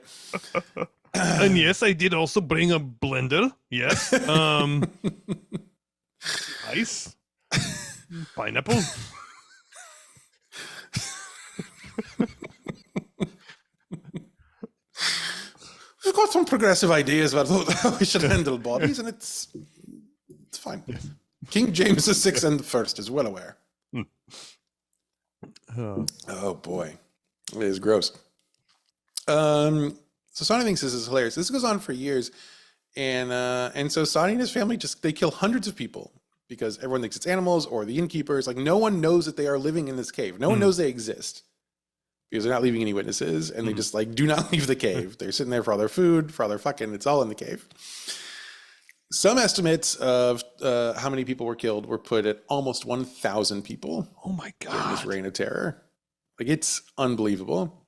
And yes, I did also bring a blender. Yes. Ice. Pineapple. We've got some progressive ideas about how we should handle bodies, and it's fine. Yes. King James VI and the First is well aware. Oh boy, it is gross. So Sawney thinks this is hilarious. This goes on for years, and so Sawney and his family they kill hundreds of people because everyone thinks it's animals or the innkeepers. Like no one knows that they are living in this cave. No one knows they exist because they're not leaving any witnesses, and they just do not leave the cave. They're sitting there for all their food, for all their fucking. It's all in the cave. Some estimates of how many people were killed were put at almost 1,000 people Oh my during this God. reign of terror. Like, it's unbelievable.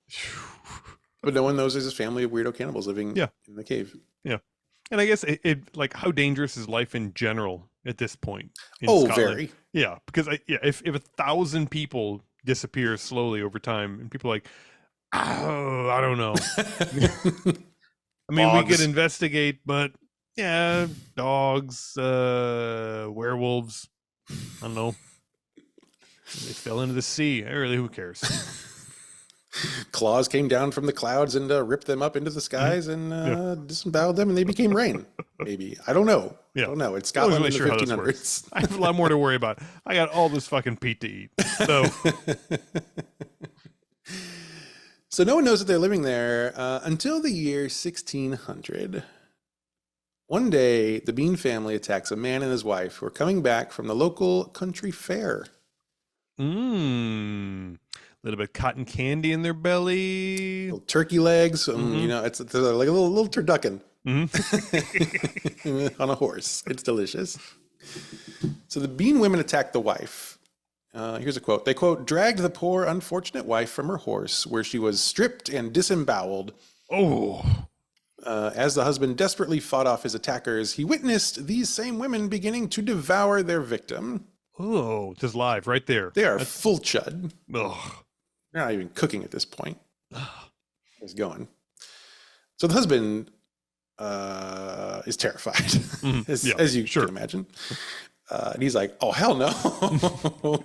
But no one knows there's a family of weirdo cannibals living Yeah. in the cave. Yeah. And I guess it like, how dangerous is life in general at this point in Oh, Scotland? very. Yeah, because if 1,000 people disappear slowly over time, and people are like, oh, I don't know. I mean, we could Dogs. investigate, but yeah, dogs, werewolves. I don't know. They fell into the sea. Really, who cares? Claws came down from the clouds and ripped them up into the skies and Yeah. disemboweled them, and they became rain. Maybe. I don't know. Yeah. I don't know. It's I wasn't Scotland really in the sure how this works. 1500s. I have a lot more to worry about. I got all this fucking peat to eat. So So no one knows that they're living there until the year 1600. One day, the Bean family attacks a man and his wife who are coming back from the local country fair. a little bit of cotton candy in their belly. Little turkey legs, you know, it's like a little turducken on a horse. It's delicious. So the Bean women attack the wife. Here's a quote. They, quote, dragged the poor unfortunate wife from her horse, where she was stripped and disemboweled. Oh. As the husband desperately fought off his attackers, he witnessed these same women beginning to devour their victim. Oh, just live right there. They are full chud. Ugh. They're not even cooking at this point. It's going. So the husband is terrified, as you can imagine. And he's like, oh, hell no.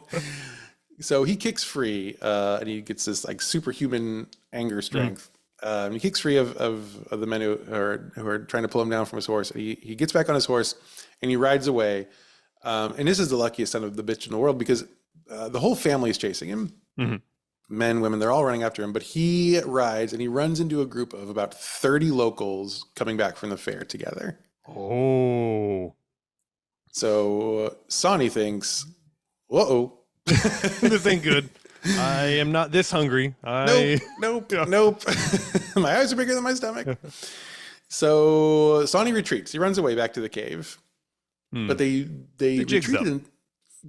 So he kicks free, and he gets this like superhuman anger strength. He kicks free of the men who are trying to pull him down from his horse. And he gets back on his horse, and he rides away. And this is the luckiest son of the bitch in the world, because the whole family is chasing him. Men, women, they're all running after him. But he rides, and he runs into a group of about 30 locals coming back from the fair together. Oh. So Sawney thinks, whoa. This ain't good. I am not this hungry. Nope. My eyes are bigger than my stomach. So Sawney retreats. He runs away back to the cave. But they retreated.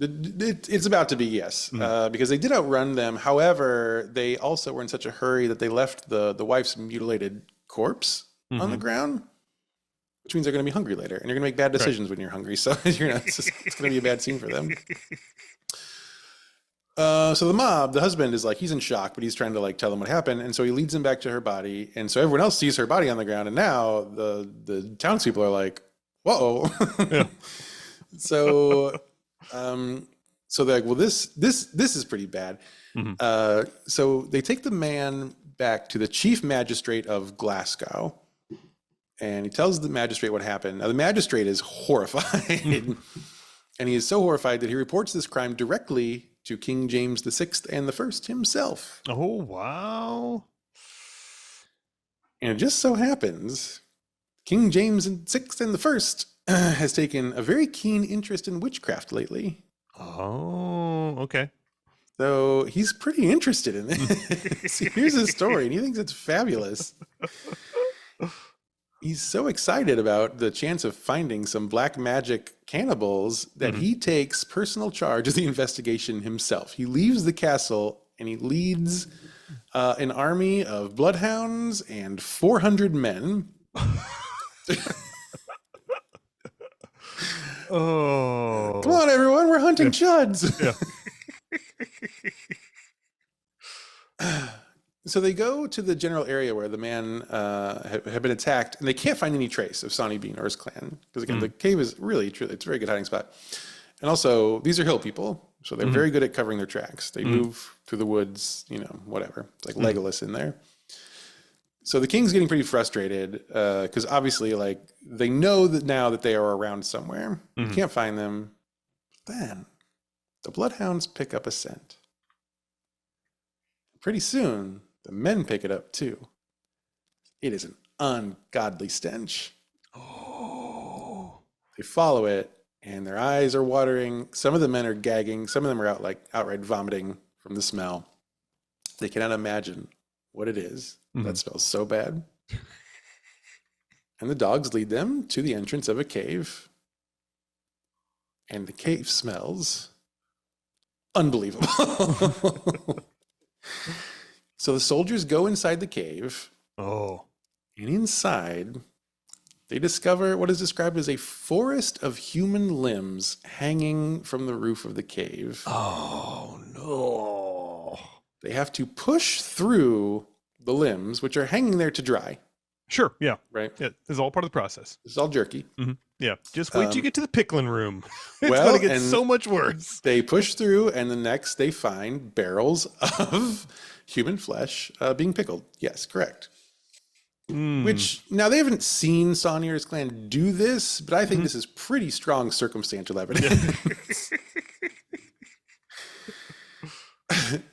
It's about to be, yes, because they did outrun them. However, they also were in such a hurry that they left the wife's mutilated corpse on the ground, which means they're going to be hungry later, and you're going to make bad decisions when you're hungry. So it's going to be a bad scene for them. So the mob, the husband is like, he's in shock, but he's trying to like tell them what happened. And so he leads them back to her body. And so everyone else sees her body on the ground. And now the townspeople are like, whoa. Yeah. So they're like, well, this is pretty bad. So they take the man back to the chief magistrate of Glasgow. And he tells the magistrate what happened. Now the magistrate is horrified. And he is so horrified that he reports this crime directly to King James VI and the First himself. Oh, wow. And it just so happens King James VI and the First has taken a very keen interest in witchcraft lately. Oh, okay. So he's pretty interested in this. Here's his story, and he thinks it's fabulous. He's so excited about the chance of finding some black magic cannibals that he takes personal charge of the investigation himself. He leaves the castle and he leads an army of bloodhounds and 400 men. Oh, come on, everyone! We're hunting chuds. Yeah. So they go to the general area where the man had been attacked, and they can't find any trace of Sawney Bean or his clan. Because again, the cave is really, truly, it's a very good hiding spot. And also, these are hill people, so they're very good at covering their tracks. They move through the woods, whatever. It's like Legolas in there. So the king's getting pretty frustrated because obviously, like, they know that now that they are around somewhere. You can't find them. Then the bloodhounds pick up a scent. Pretty soon, the men pick it up too. It is an ungodly stench. Oh. They follow it, and their eyes are watering. Some of the men are gagging. Some of them are outright vomiting from the smell. They cannot imagine what it is that smells so bad. and the dogs lead them to the entrance of a cave. And the cave smells unbelievable. So the soldiers go inside the cave. Oh. And inside, they discover what is described as a forest of human limbs hanging from the roof of the cave. Oh, no. They have to push through the limbs, which are hanging there to dry. Sure. Yeah. Right. Yeah. This is all part of the process. This is all jerky. Mm-hmm. Yeah. Just wait till you get to the pickling room. It's well, going to get and so much worse. They push through, and the next they find barrels of human flesh being pickled. Yes, correct. Which, now they haven't seen Sawney or his clan do this, but I think this is pretty strong circumstantial evidence.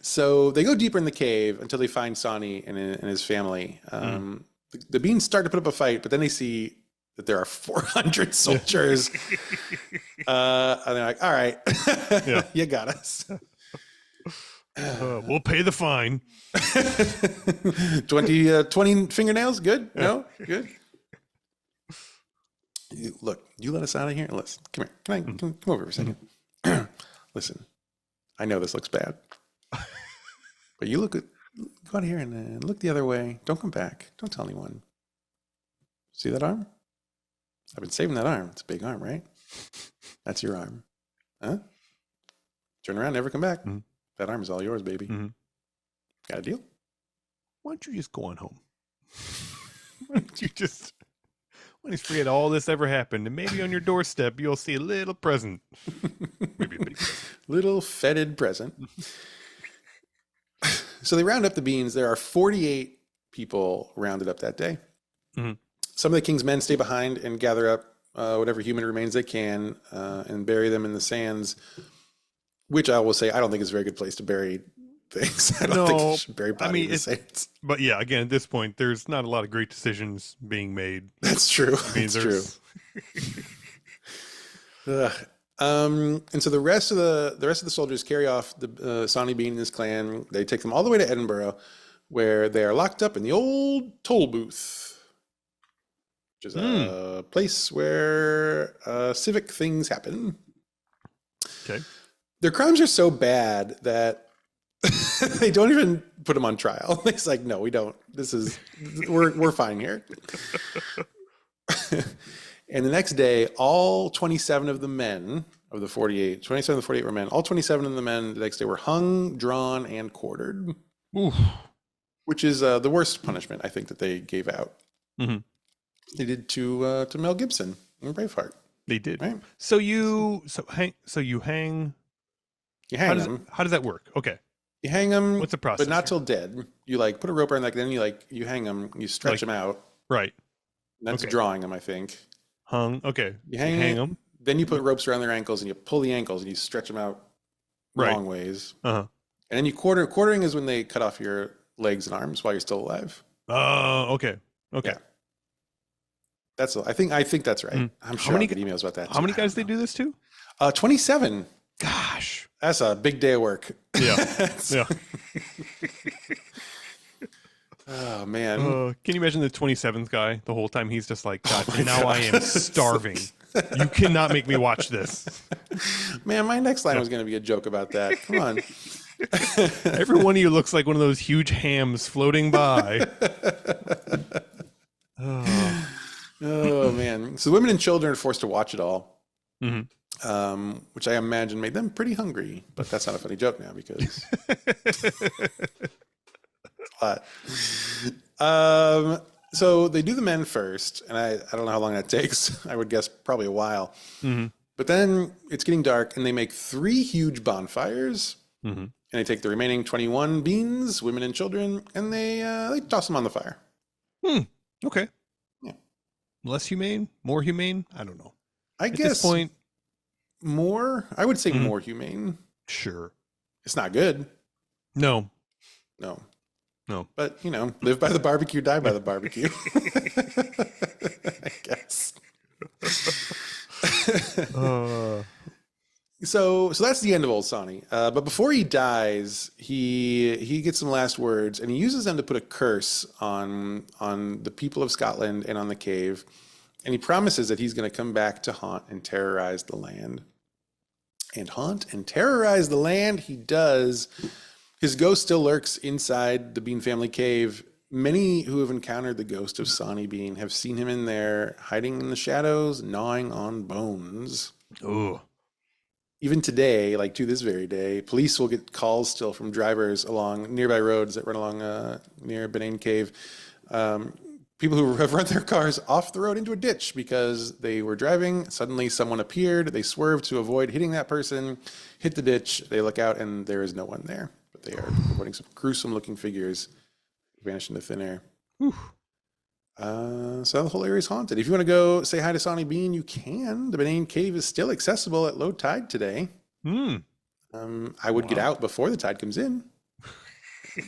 So they go deeper in the cave until they find Sawney and his family. The Beans start to put up a fight, but then they see that there are 400 soldiers. And they're like, all right, you got us. We'll pay the fine. 20 fingernails? Good? No? Good? Look, you let us out of here? Listen, come here. Come over for a second. Listen, I know this looks bad. But you go out here and look the other way. Don't come back. Don't tell anyone. See that arm? I've been saving that arm. It's a big arm, right? That's your arm. Huh? Turn around, never come back. That arm is all yours, baby. Got a deal? Why don't you just go on home? Why don't you forget all this ever happened, and maybe on your doorstep you'll see a little present. Maybe a big present. Little fetid present. So they round up the Beans. There are 48 people rounded up that day. Some of the king's men stay behind and gather up whatever human remains they can and bury them in the sands, which I will say I don't think is a very good place to bury things. I don't think you should bury bodies in the sands. But yeah, again, at this point, there's not a lot of great decisions being made. That's true. That's true. And so the rest of the soldiers carry off the Sawney Bean and his clan. They take them all the way to Edinburgh, where they are locked up in the old toll booth, which is a place where civic things happen. Okay. Their crimes are so bad that they don't even put them on trial. It's like, no, we don't. We're fine here. And the next day, all 27 of the men of the 48, 27 of the 48 were men. All 27 of the men the next day were hung, drawn, and quartered. Oof. Which is the worst punishment, I think, that they gave out. They did to Mel Gibson in Braveheart. They did. Right? So you hang. You hang them. How does that work? Okay. You hang them. What's the process? But not till dead. You put a rope around then you hang them. You stretch them out. Right. That's drawing them, I think. Hung. Okay. You hang them. Then you put ropes around their ankles and you pull the ankles and you stretch them out long ways. And then you quarter. Quartering is when they cut off your legs and arms while you're still alive. Oh, okay. Okay. Yeah. That's. I think that's right. I'm sure I'll get emails about that. How many guys they do this to? 27. Gosh, that's a big day of work. Yeah. Yeah. Oh man. Can you imagine the 27th guy the whole time he's just like, God, now I am starving. You cannot make me watch this. Man, my next line was going to be a joke about that. Come on. Every one of you looks like one of those huge hams floating by. Oh man. So women and children are forced to watch it all. Which I imagine made them pretty hungry, but that's not a funny joke now because a lot. So they do the men first, and I don't know how long that takes. I would guess probably a while. But then it's getting dark, and they make 3 huge bonfires, and they take the remaining 21 beans, women and children, and they toss them on the fire. Okay. Yeah. Less humane, more humane. I don't know. I guess at this point, more. I would say more humane. Sure. It's not good. No. But live by the barbecue, die by the barbecue. I guess. So that's the end of old Sawney. But before he dies, he gets some last words, and he uses them to put a curse on the people of Scotland and on the cave. And he promises that he's going to come back to haunt and terrorize the land. And haunt and terrorize the land he does. His ghost still lurks inside the Bean family cave. Many who have encountered the ghost of Sawney Bean have seen him in there, hiding in the shadows, gnawing on bones. Oh. Even today, like to this very day, police will get calls still from drivers along nearby roads that run along near Benane Cave. People who have run their cars off the road into a ditch because they were driving. Suddenly someone appeared. They swerved to avoid hitting that person, hit the ditch. They look out and there is no one there. But they are reporting some gruesome looking figures vanish into thin air. So the whole area is haunted. If you want to go say hi to Sawney Bean, you can. The Benane Cave is still accessible at low tide today. I would get out before the tide comes in.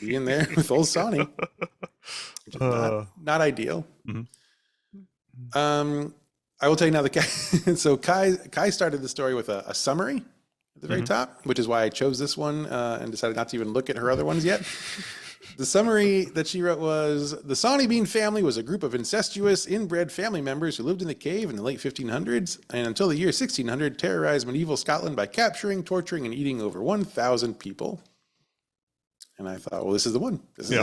Be in there with old Sawney. Which is not ideal. I will tell you now the Kai. So Kai started the story with a summary at the very top, which is why I chose this one and decided not to even look at her other ones yet. The summary that she wrote was, the Sawney Bean family was a group of incestuous, inbred family members who lived in the cave in the late 1500s and until the year 1600 terrorized medieval Scotland by capturing, torturing, and eating over 1,000 people. And I thought, well, this is the one. This is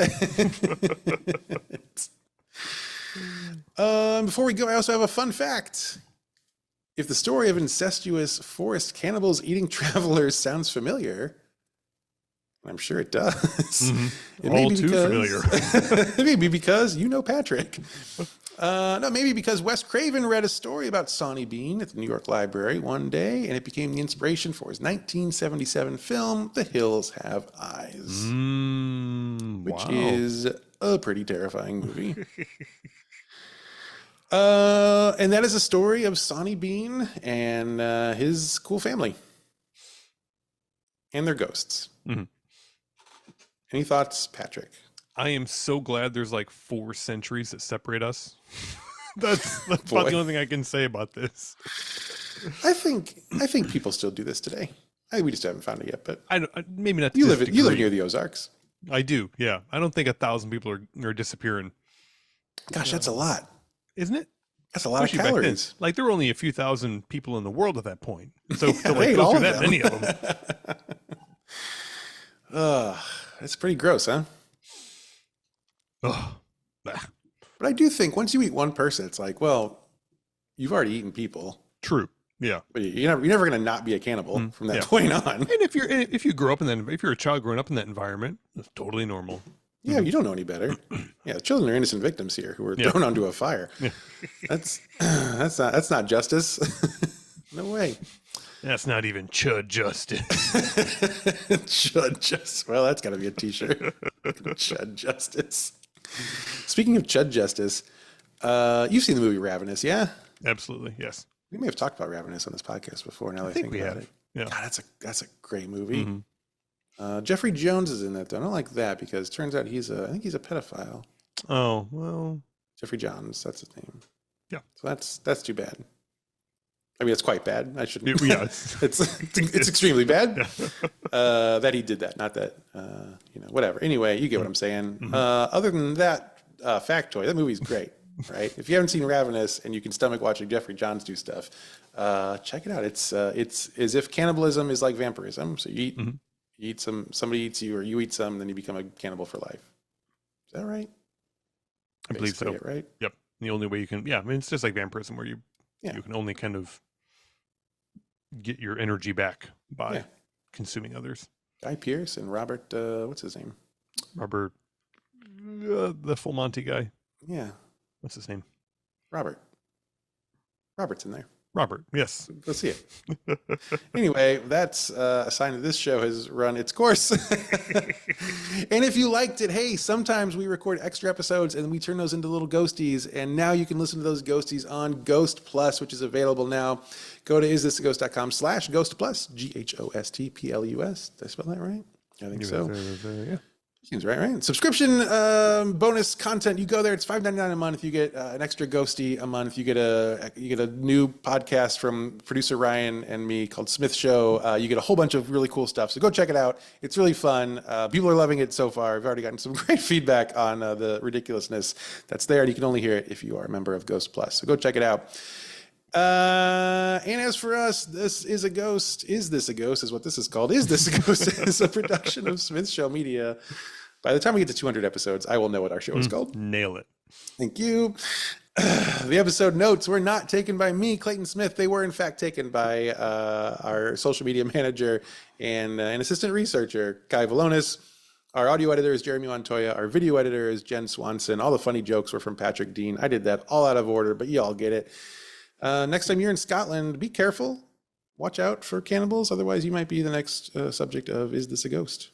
it. Before we go, I also have a fun fact. If the story of incestuous forest cannibals eating travelers sounds familiar, I'm sure it does. It All too familiar. Maybe because you know Patrick. No, maybe because Wes Craven read a story about Sawney Bean at the New York Library one day, and it became the inspiration for his 1977 film, The Hills Have Eyes, which is a pretty terrifying movie. And that is a story of Sawney Bean and his cool family and their ghosts. Any thoughts, Patrick? I am so glad there's like 4 centuries that separate us. That's about the only thing I can say about this. I think people still do this today. We just haven't found it yet, but maybe not. You live near the Ozarks. I do. Yeah, I don't think 1,000 people are disappearing. Gosh, that's a lot, isn't it? That's a lot of calories. Like there were only a few thousand people in the world at that point, so to like go through that many of them. That's pretty gross, huh? But I do think once you eat one person, it's like, well, you've already eaten people. True. Yeah. But you're never going to not be a cannibal from that point on. And if you grow up in that, if you're a child growing up in that environment, it's totally normal. Yeah, you don't know any better. Yeah, the children are innocent victims here who were thrown onto a fire. Yeah. That's not justice. No way. That's not even CHUD justice. CHUD justice. Well, that's got to be a t-shirt. CHUD justice. Speaking of CHUD justice, you've seen the movie Ravenous, yeah? Absolutely, yes. We may have talked about Ravenous on this podcast before. Now that I think about it. Yeah. God, that's a great movie. Jeffrey Jones is in that though. I don't like that because it turns out I think he's a pedophile. Oh well. Jeffrey Johns, that's his name. Yeah. So that's too bad. I mean, it's quite bad. I shouldn't. Yeah, it's extremely bad that he did that. Not that whatever. Anyway, you get what I'm saying. Other than that factoid, that movie's great, right? If you haven't seen Ravenous and you can stomach watching Jeffrey Johns do stuff, check it out. It's as if cannibalism is like vampirism. So you eat somebody eats you, or you eat some, then you become a cannibal for life. Is that right? I believe so. Right? Yep. The only way you can, I mean, it's just like vampirism where you can only kind of get your energy back by consuming others. Guy Pearce and Robert, what's his name? Robert, the Full Monty guy. Yeah. What's his name? Robert's in there. Robert, yes. Let's see it. Anyway, that's a sign that this show has run its course. And if you liked it, hey, sometimes we record extra episodes and we turn those into little ghosties. And now you can listen to those ghosties on Ghost Plus, which is available now. Go to isthisaghost.com/Ghost Plus, GHOSTPLUS. Did I spell that right? I think so. Yeah. Seems right. Subscription bonus content. You go there. It's $5.99 a month. You get an extra ghosty a month. You get a new podcast from producer Ryan and me called Smith Show. You get a whole bunch of really cool stuff. So go check it out. It's really fun. People are loving it so far. I've already gotten some great feedback on the ridiculousness that's there. And you can only hear it if you are a member of Ghost Plus. So go check it out. And as for us, This Is a Ghost. Is This a Ghost is what this is called. Is This a Ghost is a production of Smith Show Media. By the time we get to 200 episodes, I will know what our show is called. Nail it. Thank you. The episode notes were not taken by me, Clayton Smith. They were, in fact, taken by our social media manager and an assistant researcher, Kai Valonis. Our audio editor is Jeremy Montoya. Our video editor is Jen Swanson. All the funny jokes were from Patrick Dean. I did that all out of order, but you all get it. Next time you're in Scotland, be careful. Watch out for cannibals. Otherwise, you might be the next subject of Is This a Ghost?